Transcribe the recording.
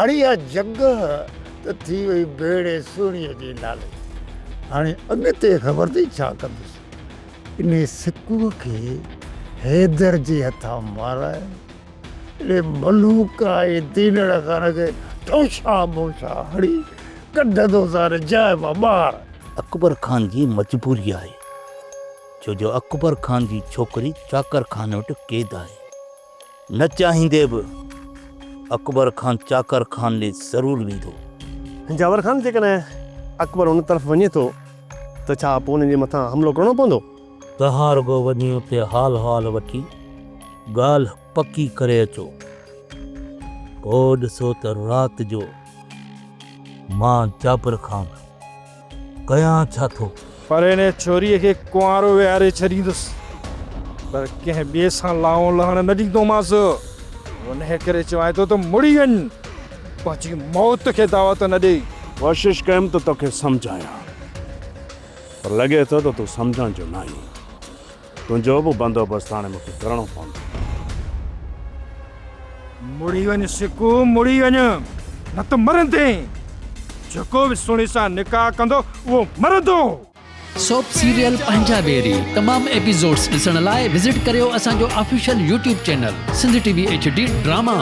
हाणे इहा जॻह त थी वई बेड़े सुहिणीअ जे नाले। हाणे अॻिते ख़बर अथई छा कंदुसि? इन सिकूअ खे हैदर जे हथां माराए मलूक ऐं तीनड़ खान खे ठोशा बोशा हड़ी कढंदो सारे जाइ मां ॿाहिरि। अकबर खान जी मजबूरी आहे, छो जो अकबर खान जी छोकिरी चाकर खान वटि क़ैद आहे। न चाहींदे बि अकबर खान चाकर खान ले ज़रूरु वेंदो। जावर खान जेकॾहिं अकबर उन तरफ़ वञे थो त छा पोइ उन्हनि जे मथां हमिलो करणो पवंदो? तव्हां रुगो वञी उते हाल वठी ॻाल्हि पकी करे अचो। पोइ ॾिसो त राति जो मां जाबिर खान कयां छा थो। पर इन छोरीअ खे कुंवारो विहारे छॾींदुसि, पर कंहिं ॿिए सां लाहो लहण न ॾींदोमांसि। उन करे चवां थो त मुड़ी वञ, पंहिंजी मौत खे दावत न ॾे। कोशिश कयमि त तोखे सम्झायां, पर लॻे थो त तूं सम्झण जो न आहीं। तुंहिंजो बि बंदोबस्तु हाणे मूंखे करणो पवंदो। मुड़ी वञ सिकू, मुड़ी वञ, न त मरंदे। जेको बि सुणी सां निकाह कंदो उहो मरंदो। सोप सीरियल पंजाबेरी तमाम एपिसोड्स ॾिसण लाइ विज़िट करियो असांजो official YouTube channel Sindh TV HD drama.